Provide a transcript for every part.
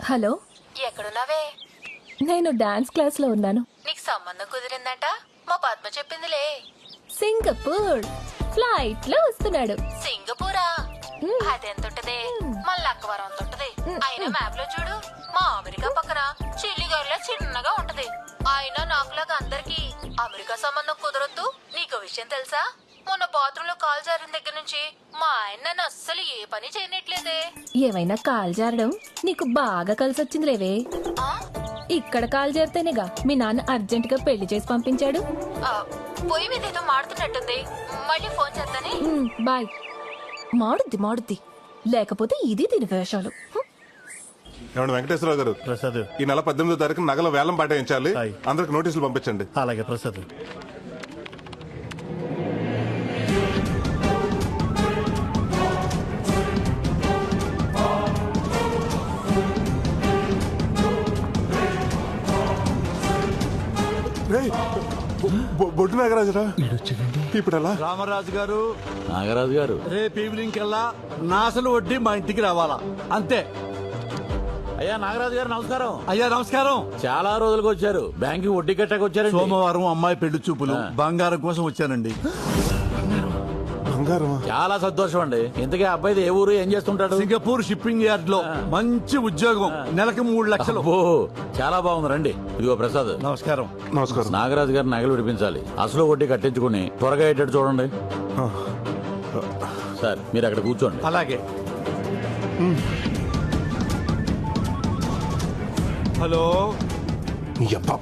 Hello, ఎక్కడున్నావే? నేను dance class లో ఉన్నాను. నీకు సంబంధం కుదిరిందంట మా పద్మ చెప్పిందిలే. సింగపూర్ ఫ్లైట్ లో వస్తున్నాడు. సింగపూరా? అదెంతుంటది? మన లక్కవరం అంత ఉంటది. అయినా మ్యాప్ లో చూడు, మా అమెరికా పక్కన చిల్లిగారిలా చిన్నగా ఉంటది. అయినా నాకులాగా అందరికి అమెరికా సంబంధం కుదరొద్దు. నీకు విషయం తెలుసా? మొన్న బాత్రూమ్ లో కాల్ జారిన దగ్గర నుంచి మా ఆయన నన్ను అస్సలు ఏ పని చేయనట్లేదే. ఏమైనా కాల్ జారడం నీకు బాగా కలిసొచ్చింది లేవే. ఆ? ఇక్కడ కాల్ జారితేనేగా మీ నాన్న అర్జెంట్ గా పెళ్లి చేసి పంపించాడు. ఆ, పొయ్యి మీద ఏదో మాడుతున్నట్టుంది. మళ్ళీ ఫోన్ చేస్తానే. బాయ్. మాడుద్ది లేకపోతే ఇది దీని వేషాలు. ఏమండి వెంకటేశ్వరరావు గారు, ప్రసాద్ ఈ నెల 18వ తారీఖు నగల వేలం పాటించాలి. హాయ్. అందరికి నోటీసులు పంపించండి. అలాగే ప్రసాద్. రేయ్, బొడ్డు నాగరాజురా, ఇప్పుడు ఎలా? రామరాజు గారు, నాగరాజు గారు, రేపు ఈవినింగ్ కల్లా నాసలు వడ్డీ మా ఇంటికి రావాలా, అంతే. అయ్యా నాగరాజు గారు నమస్కారం. అయ్యా నమస్కారం. చాలా రోజులకు వచ్చారు. బ్యాంక్ వడ్డీ కట్టకు వచ్చారు. సోమవారం అమ్మాయి పెళ్లి చూపులు, బంగారం కోసం వచ్చానండి. బంగారమా? చాలా సంతోషం అండి. ఇంతకీ అబ్బాయిది ఏ ఊరు, ఏం చేస్తుంటాడు? సింగపూర్ షిప్పింగ్ యార్డ్ లో మంచి ఉద్యోగం, నెలకు 3 లక్షలు. ఓ చాలా బాగుంది. రండి. ఇదిగో ప్రసాద్. నమస్కారం. నమస్కారం. నాగరాజు గారు నగలు విడిపించాలి. అసలు వడ్డీ కట్టించుకుని త్వరగా అయ్యేటట్టు చూడండి. సార్ మీరు అక్కడ కూర్చోండి. అలాగే. హలో. నీ అబ్బా,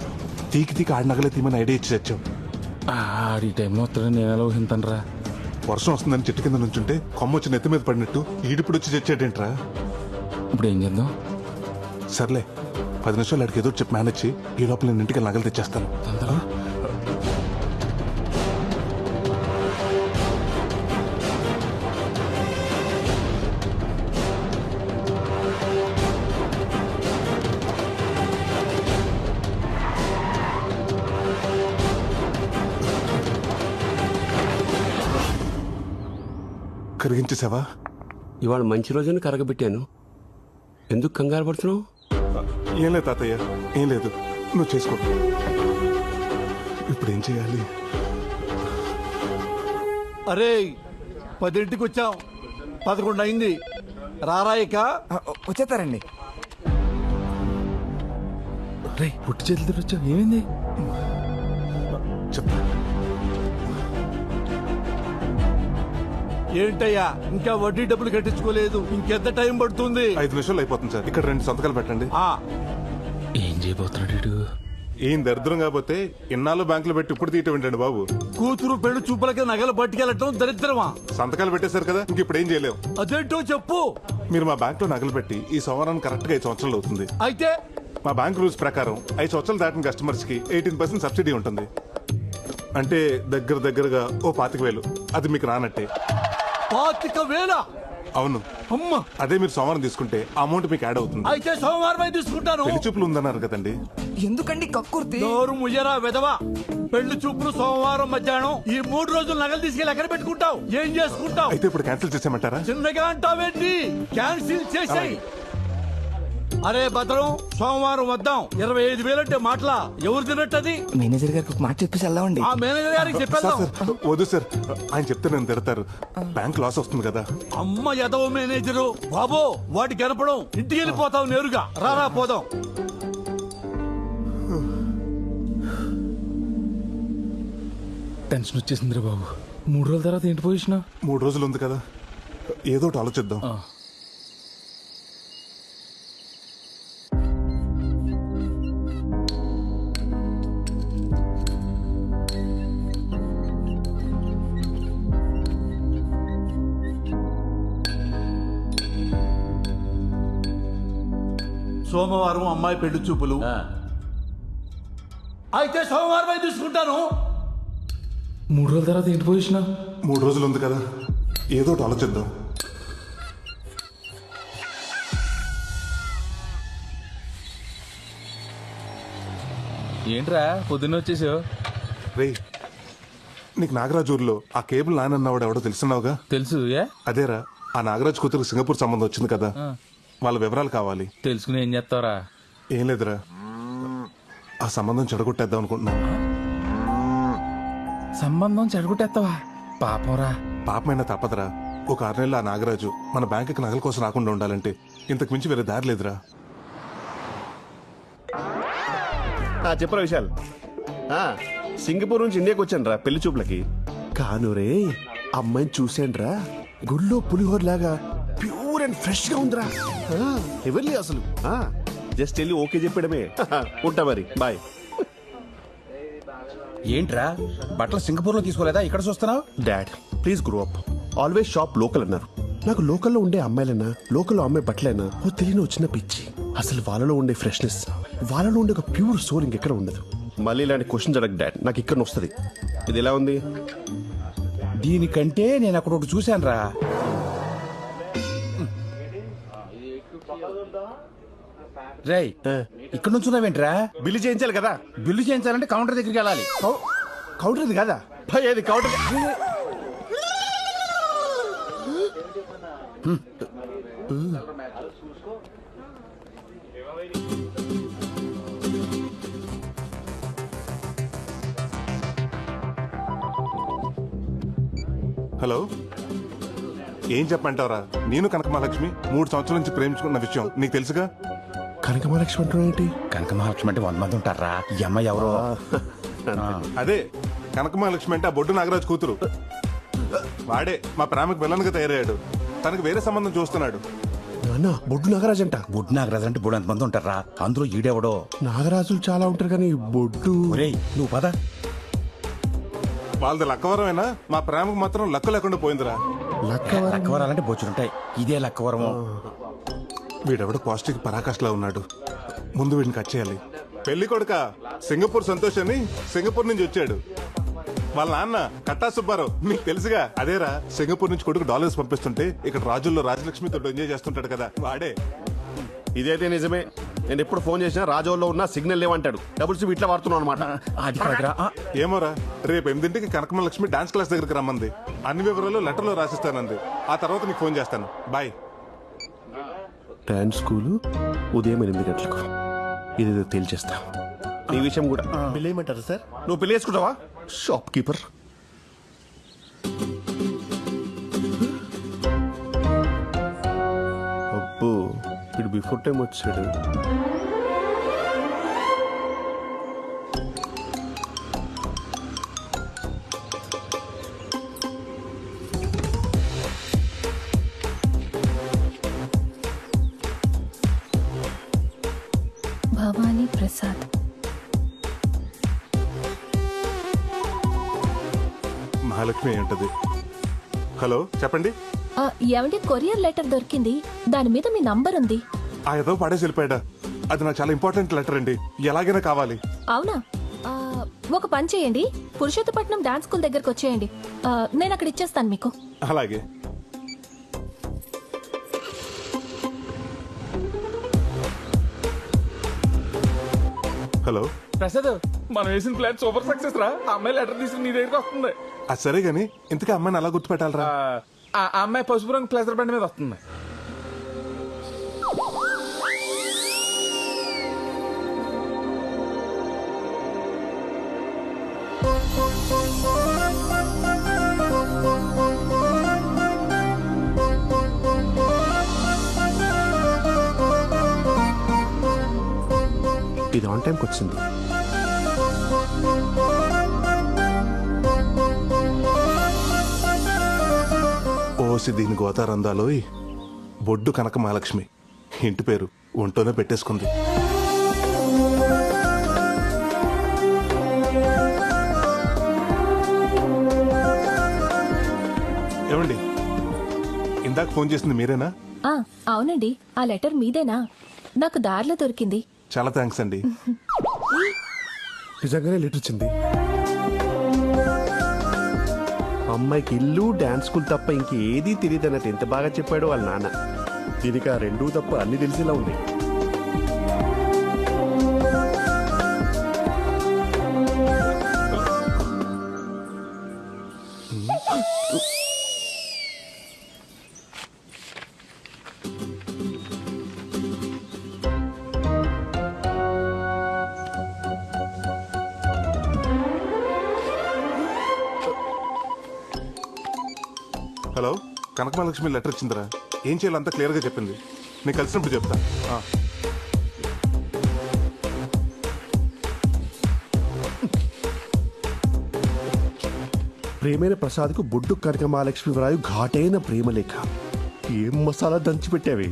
తీకి ఆడి నగలే తీమని ఐడియా ఇచ్చి తెచ్చావు. ఆడి టైంలో వస్తాడని నేను ఎలా ఊహింతనరా. వర్షం వస్తుందని చెట్టు కింద నుంచుంటే కొమ్మ వచ్చి నెత్తి మీద పడినట్టు ఈడిప్పుడు వచ్చి తెచ్చాడేంట్రా? ఇప్పుడు ఏం చేద్దాం? సర్లే, 10 నిమిషాలు అడిగి ఏదో చెప్పి మేనేజ్ చేయి. ఈ లోపల నేను ఇంటికి నగలు తెచ్చేస్తాను. కరిగించేసావా? ఇవాళ మంచి రోజున కరగబెట్టాను. ఎందుకు కంగారు పడుతున్నావు? ఏం లేదు తాతయ్య, ఏం లేదు. నువ్వు చేసుకో. ఇప్పుడు ఏం చేయాలి? అరే 10ంటికి వచ్చాం, 11 అయింది. రారాయిక వచ్చేస్తారండి. రే పుట్టి చేతులతో వచ్చావు, ఏమైంది? చెప్తా. ఏంటయ్యా, ఇంకా వడ్డీ డబ్బులు కట్టించుకోలేదు, ఇంకెంత టైం పడుతుంది? 5 నిమిషాలు అయిపోతుంది సార్. ఇక్కడ 2 సంతకాలు పెట్టండి. ఏం చేయబోతున్నాడు వీడు? ఏం దరిద్రం కాకపోతే ఇన్నాళ్ళు బ్యాంకులో పెట్టి ఇప్పుడు తీయటం ఏంటండి బాబు? కూతురు పెళ్లి చూపులకి నగలు పట్టుకెళ్ళటం దరిద్రమా? సంతకాలు పెట్టేశారు కదా, ఇంక ఇప్పుడు ఏం చేయలేవు. అదేంటో చెప్పు. మీరు మా బ్యాంక్ లో నగలు పెట్టి ఈ సంవత్సరానికి కరెక్ట్ గా 5 సంవత్సరాలు అవుతుంది. అయితే మా బ్యాంక్ రూల్స్ ప్రకారం 5 సంవత్సరాలు దాటిన కస్టమర్స్ కి 18% సబ్సిడీ ఉంటుంది. అంటే దగ్గరగా ఓ 25,000. అది మీకు రానట్టే. 25,000? అవును. అమ్మ, అదే మీరు సోమవారం తీసుకుంటే ఆ అమౌంట్ మీకు యాడ్ అవుతుంది. అయితే సోమవారం తీసుకుంటాను. పెళ్లి చూపులు ఉందన్నారు కదండి. ఎందుకండి కక్కుర్తి? నోరు ముయ్యరా వెదవా. పెళ్లి చూపులు సోమవారం మధ్యాహ్నం. ఈ 3 రోజులు నగలు తీసుకెళ్ళి ఎక్కడ పెట్టుకుంటావు? ఏం చేసుకుంటావు? అయితే ఇప్పుడు క్యాన్సిల్ చేసేయమంటారా? చిన్నగా అంటావేంటి? క్యాన్సిల్ చేసేయ్. అరే భద్రం, సోమవారం వద్దాం. 25,000 అంటే మాటలా? ఎవరు తినట్టది? మేనేజర్ గారికి ఒక మాట చెప్పేసి వెళ్దామండి. ఆ మేనేజర్ గారికి సార్ చెప్పేద్దాం. సార్, వద్దు సార్, ఆయన చెప్తే నేను తిడతారు. బ్యాంక్ లాస్ వస్తుంది కదా. అమ్మ ఎదవ మేనేజరు బాబో, వాటి కనపడం. ఇంటికి వెళ్ళిపోతావు నేరుగా. రారా పోదాం. టెన్షన్ వచ్చేసిందిరా బాబు. 3 రోజుల తర్వాత ఏంటి పొజిషన్? 3 రోజులు ఉంది కదా, ఏదో ఒకటి ఆలోచిద్దాం. సోమవారం అమ్మాయి పెళ్లి చూపులు. అయితే సోమవారం తీసుకుంటాను. 3 రోజుల తర్వాత ఏంటి పొజిషన్? 3 రోజులు ఉంది కదా, ఏదో ఒకటి ఆలోచిద్దాం. ఏంట్రా పొద్దున్న వచ్చేసావు? రేయ్, నీకు నాగరాజు ఊర్లో ఆ కేబుల్ నానన్నవాడు ఎవడో తెలుసున్నావుగా? తెలుసు. ఏ అదేరా, ఆ నాగరాజు కూతురు సింగపూర్ సంబంధం వచ్చింది కదా. వాళ్ళ వివరాలు కావాలి. తెలుసుకుని ఏం చేస్తావరా? ఏం లేదురా, ఆ సంబంధం చెడగొట్టేద్దాం అనుకుంటున్నాను. సంబంధం చెడగొట్టేస్తావా? పాపంరా. పాపమైనా తప్పదురా. ఒక 6 నెలలు ఆ నాగరాజు మన బ్యాంకుకి నగల కోసం రాకుండా ఉండాలంటే ఇంతకు మించి వేరే దారి లేదురా. చెప్పరా విశాల్. సింగపూర్ నుంచి ఇండియాకి వచ్చాను రా పెళ్లి చూపులకి. కానురే అమ్మాయిని చూశాను రా, గుళ్ళో పులిహోర లాగా ప్యూర్ అండ్ ఫ్రెష్ గా ఉందిరా. ఎవరి అసలు జస్ట్ వెళ్ళి ఓకే చెప్పడమే. ఉంటా మరి, బాయ్. ఏంట్రా బట్టలు సింగపూర్ లో తీసుకోలేదా, ఇక్కడ చూస్తున్నావు? Dad please grow up. Always shop local అన్నారు. నాకు లోకల్లో ఉండే అమ్మాయిలైనా, లోకల్లో అమ్మాయి బట్టలైనా ఓ తెలియని వచ్చిన పిచ్చి. అసలు వాళ్ళలో ఉండే ఫ్రెష్నెస్, వాళ్ళలో ఉండే ఒక ప్యూర్ సోల్ ఇంకెక్కడ ఉండదు. మళ్ళీ ఇలాంటి క్వశ్చన్స్ అడగ డాడ్, నాకు ఇక్కడ వస్తుంది. ఇది ఎలా ఉంది? దీనికంటే నేను అక్కడ ఒకటి చూశాను రా. రేయ్ ఇక్కడ నుంచి ఉన్నావేంట్రా? బిల్లు చేయించాలి కదా. బిల్లు చేయించాలంటే కౌంటర్ దగ్గరికి వెళ్ళాలి. కౌంటర్ ఇది కదా భయ్, అది కౌంటర్. హలో, ఏం చెప్పంటారా? నేను కనకమహాలక్ష్మి 3 సంవత్సరాల నుంచి ప్రేమించుకున్న విషయం నీకు తెలుసుగా. కనకమహాలక్ష్మి అంటున్నా ఏంటి? కనక మహాలక్ష్మి అంటే 100 మంది ఉంటారా? ఈ అమ్మాయి ఎవరో. అదే కనకమహాలక్ష్మి అంటే ఆ బొడ్డు నాగరాజు కూతురు. వాడే మా ప్రేమకు విలన్గా తయారయ్యాడు. తనకు వేరే సంబంధం చూస్తున్నాడు. నాన్న బొడ్డు నాగరాజు అంట. బొడ్డు నాగరాజు అంటే బొడ్డు మంది ఉంటారా? అందులో ఈడెవడో. నాగరాజులు చాలా ఉంటారు కానీ బొడ్డు. ఒరేయ్ నువ్వు పద. వాళ్ళది లక్కవరం అయినా మా ప్రేమకు మాత్రం లక్క లేకుండా పోయిందిరా. లక్కవరాలంటే బొచ్చులుంటాయి, ఇదే లక్కవరము. వీడెవడో పాజిటివ్ పరాకాష్లా ఉన్నాడు. ముందు వీడిని కట్ చేయాలి. పెళ్లి కొడుక సింగపూర్ సంతోష్ అని సింగపూర్ నుంచి వచ్చాడు. వాళ్ళ నాన్న కట్టా సుబ్బారావు మీకు తెలుసుగా. అదేరా, సింగపూర్ నుంచి కొడుకు డాలర్స్ పంపిస్తుంటే ఇక్కడ రాజుల్లో రాజలక్ష్మితో ఎంజాయ్ చేస్తుంటాడు కదా, వాడే. ఇదైతే నిజమే. నేను ఎప్పుడు ఫోన్ చేసినా రాజోల్లో ఉన్న సిగ్నల్ లేవంటాడు. డబుల్స్ ఇట్లా వాడుతున్నాను అనమాట. అది కాదురా. ఏమోరా, రేపు 8ంటికి కనకమహాలక్ష్మి డాన్స్ క్లాస్ దగ్గరికి రమ్మంది. అన్ని వివరాలు లెటర్లో రాసిస్తానంది. ఆ తర్వాత నీకు ఫోన్ చేస్తాను. బాయ్. డాన్స్ స్కూలు ఉదయం 8 గంటలకు. ఇదేదో తేల్చేస్తా. ఈ విషయం కూడా పెళ్ళేయమంటారా సార్? నువ్వు పెళ్లి చేసుకుంటావా? Shop keeper. అబ్బో, వీడు బిఫోర్ టైం వచ్చాడు. భవానీ ప్రసాద్. మహాలక్ష్మి ఏంటది? హలో చెప్పండి. ఏమంటే కొరియర్ లెటర్ దొరికింది, దాని మీద మీ నంబర్ ఉంది. ఆ ఏదో పడేసి వెళ్ళిపోయాడా? అది నాకు చాలా ఇంపార్టెంట్ లెటర్ అండి, ఎలాగైనా కావాలి. అవునా? ఒక పని చేయండి, పురుషోత్తపట్నం డాన్స్ స్కూల్ దగ్గరకు వచ్చేయండి. నేను అక్కడ ఇచ్చేస్తాను మీకు. అలాగే. హలో ప్రసాద్, మనం వేసిన ప్లాన్ సూపర్ సక్సెస్ రా. ఆ అమ్మాయి లెటర్ తీసుకుని నీ దగ్గరికి వస్తుంది. అది సరే గాని ఇంతకీ అమ్మాయిని అలా గుర్తుపెట్టాలరా? ఆ అమ్మాయి పసుపు రంగు ప్లేసర్ బండి మీద వస్తుంది. ఇది ఆన్ టైంకి వచ్చింది. ఓసి దీని గోతారందాలోయ్. బొడ్డు కనక మహాలక్ష్మి ఇంటి పేరు ఒంటోనే పెట్టేసుకుంది. ఏమండి, ఇందాక ఫోన్ చేసింది మీరేనా? అవునండి, ఆ లెటర్ మీదేనా? నాకు దారిలో దొరికింది. చాలా థ్యాంక్స్ అండి. నిజంగానే లెటర్ వచ్చింది. అమ్మాయికి ఇల్లు డాన్స్ స్కూల్ తప్ప ఇంకేదీ తెలియదు అన్నట్టు ఎంత బాగా చెప్పాడు వాళ్ళ నాన్న. దీనికి ఆ రెండూ తప్ప అన్ని తెలిసేలా ఉంది. కనకమహాలక్ష్మి లెటర్ ఇచ్చిందిరా. ఏం చేయాలో అంతా క్లియర్ గా చెప్పింది. నీకు కలిసినప్పుడు చెప్తా. ప్రేమైన ప్రసాద్కు బొడ్డు కనకమహాలక్ష్మి వ్రాయు ఘాటైన ప్రేమలేఖ. ఏం మసాలా దంచిపెట్టావే.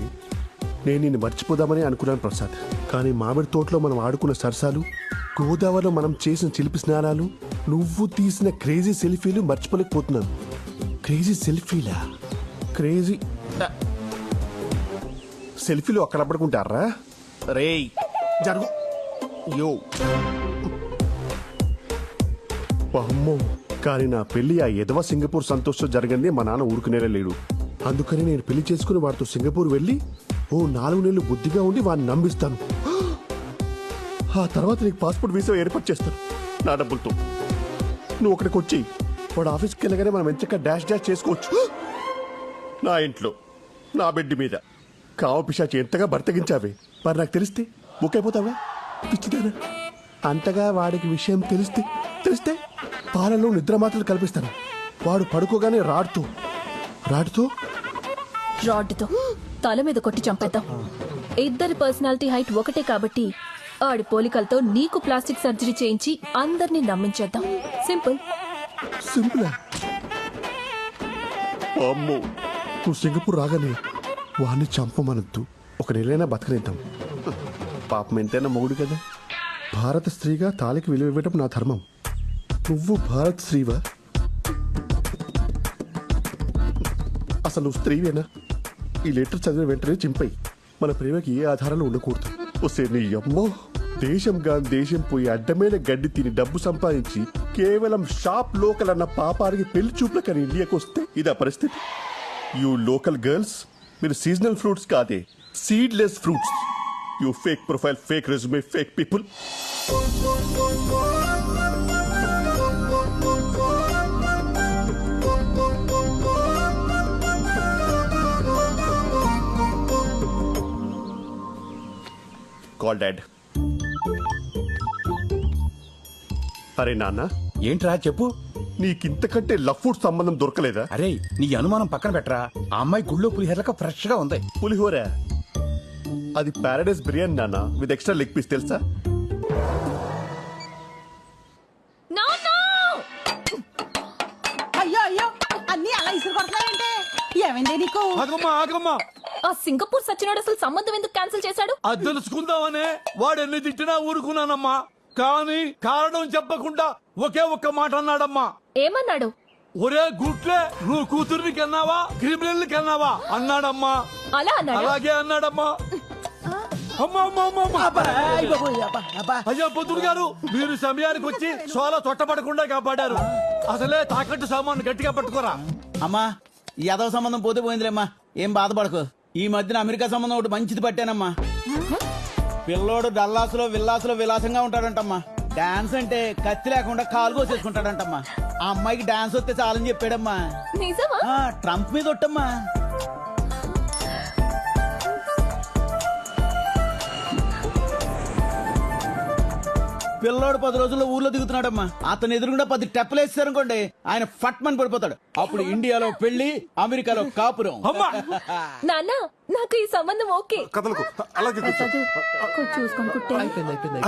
నేను నిన్ను మర్చిపోదామని అనుకున్నాను ప్రసాద్, కానీ మామిడి తోటలో మనం ఆడుకున్న సరసాలు, గోదావరిలో మనం చేసిన చిలిపి స్నానాలు, నువ్వు తీసిన క్రేజీ సెల్ఫీలు మర్చిపోలేకపోతున్నాను. క్రేజీ సెల్ఫీలా? క్రేజీ సెల్ఫీలు అక్కడ పడుకుంటారా? రేయ్ జరుగు. యో అమ్మో, కానీ నా పెళ్లి ఆ ఎదవ సింగపూర్ సంతోషం జరిగింది మా నాన్న ఊరుకునేలా లేడు. అందుకని నేను పెళ్లి చేసుకుని వాడితో సింగపూర్ వెళ్ళి 4 నెలలు బుద్ధిగా ఉండి వాడిని నమ్మిస్తాను. ఆ తర్వాత నీకు పాస్పోర్ట్ వీసా ఏర్పాటు చేస్తాను నా డబ్బులతో. నువ్వు అక్కడికి వచ్చి వాడు ఆఫీస్కి వెళ్ళగానే మనం ఎంచక్క డాష్ డాష్ చేసుకోవచ్చు. నా ఇంట్లో నా బెడ్ మీద కావ పిశాచి ఎంతగా బర్తగించావే. మరి నాకు తెలిస్తే బుక్ అయిపోతావా? పిచ్చిదానా. అంతగా వాడికి విషయం తెలిస్తే పాలలో నిద్ర మాత్రలు కల్పిస్తాను. వాడు పడుకోగానే రాడ్తో తల మీద కొట్టి చంపేద్దాం. ఇద్దరి పర్సనాలిటీ హైట్ ఒకటే కాబట్టి ఆడి పోలికలతో నీకు ప్లాస్టిక్ సర్జరీ చేయించి అందరినీ నమ్మించేద్దాం. సింపులా? అమ్మో, నువ్వు సింగపూర్ రాగానే వాడిని చంపమనద్దు. 1 నెలైనా బతకనిద్దాం. పాపం ఎంతైనా మొగుడు కదా. భారత స్త్రీగా తాళికి విలువ ఇవ్వటం నా ధర్మం. నువ్వు భారత స్త్రీవా? అసలు నువ్వు స్త్రీవేనా? ఈ లెటర్ చదివిన వెంటనే చింపై. మన ప్రేమకి ఏ ఆధారాలు ఉండకూడదు. వస్తే నీ అమ్మో, దేశం పోయి అడ్డమైన గడ్డి తిని డబ్బు సంపాదించి కేవలం షాప్ లోకల్ అన్న పాపానికి పెళ్లి చూపులకని ఇండియాకి వస్తే ఇదా పరిస్థితి. యూ లోకల్ గర్ల్స్, మీరు సీజనల్ ఫ్రూట్స్ కాదే, seedless fruits. You fake profile, fake resume, fake people. Call dad. అరే నాన్న, ఏంట్రా చెప్పు. నీకింతకంటే లవ్ ఫుడ్ సంబంధం దొరకలేదా? అరే నీ అనుమానం పక్కన పెట్టరా. ఆ అమ్మాయి గుళ్ళో పులిహోరక ఫ్రెష్ గా ఉంది. పులిహోర? అది పారాడైస్ బిర్యానీ నాన్న, విత్ ఎక్స్ట్రా లెగ్ పీస్. తెలుసా? అయ్యో అన్ని అలా ఇసురు కొడతాయంటే ఏమైంది నీకు? ఆగమ్మా. ఆ సింగపూర్ సచ్చినోడు అసలు సంబంధం ఎందుకు క్యాన్సిల్ చేశాడు? అది తెలుసుకుందామనే వాడు ఎన్ని తిట్టినా ఊరుకున్నానమ్మా. కానీ కారణం చెప్పకుండా ఒకే ఒక్క మాట అన్నాడమ్మా. ఏమన్నాడు? ఒరే గుట్లే, నువ్వు కూతుర్ని కన్నావా క్రిమినల్ కన్నావా అన్నాడమ్మా. అలా అన్నాడు? అలాగే అన్నాడమ్మా. అయ్యా పొద్దుడు గారు, మీరు సమయానికి వచ్చి సోల తొట్టపడకుండా కాపాడారు. అసలే తాకట్టు సామాను గట్టిగా పట్టుకోరా. అమ్మా, ఈ యాదవ సంబంధం పోతే పోయిందిలేమ్మా, ఏం బాధపడకు. ఈ మధ్యన అమెరికా సంబంధం ఒకటి మంచిది పట్టానమ్మా. పిల్లోడు డల్లాసులో విల్లాసులో విలాసంగా ఉంటాడంటమ్మా. డాన్స్ అంటే కత్తి లేకుండా కాలు కోసేసుకుంటాడంటమ్మా. ఆ అమ్మాయికి డాన్స్ వస్తే చాలని చెప్పాడమ్మా. నిజమా? ట్రంప్ మీద ఒట్టమ్మా. పిల్లోడు 10 రోజుల్లో ఊర్లో దిగుతున్నాడమ్మా. అతను ఎదురుగుండా 10 టెప్పలు వేస్తారనుకోండి, ఆయన ఫట్మని పడిపోతాడు. అప్పుడు ఇండియాలో పెళ్లి, అమెరికాలో కాపురం. నాన్న, నాకు ఈ సంబంధం ఓకే. కథలకు అలాగే కూర్చో. చూసుకొని కుట్టే.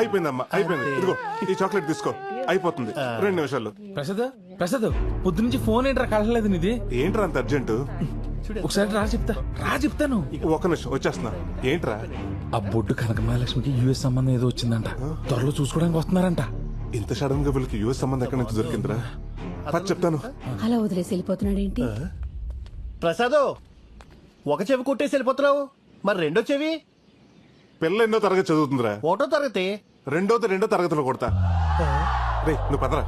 అయిపోయిందమ్మా, అయిపోయింది. ఇదిగో ఈ చాక్లెట్ తీసుకో, అయిపోతుంది 2 నిమిషాల్లో. ప్రసాద్ పొద్దు నుంచి ఫోన్ ఏంట్రా కలలేదు నీది? ఏంట్రా అంత అర్జెంటు? ఒకసారి చెప్తాను. 1 నిమిషం వచ్చేస్తున్నా. ఏంట్రా? ఆ బొడ్డు కనకమహాలక్ష్మికి యుఎస్ సంబంధం ఏదో వచ్చిందంట. త్వరలో చూసుకోవడానికి వస్తున్నారంట. ఇంత సడన్ గా వీళ్ళకి యుఎస్ సంబంధం ఎక్కడి నుంచి దొరికిందిరా? చెప్తాను. అలా వదిలేసి వెళ్ళిపోతున్నాడు ఏంటి? ప్రసాదో, ఒక చెవి కొట్టేసి వెళ్ళిపోతున్నావు, మరి రెండో చెవి? పిల్ల ఎన్నో తరగతి చదువుతుందిరా? 1వ తరగతి. రెండో తరగతిలో కొడతా. రే నువ్వు పదరా.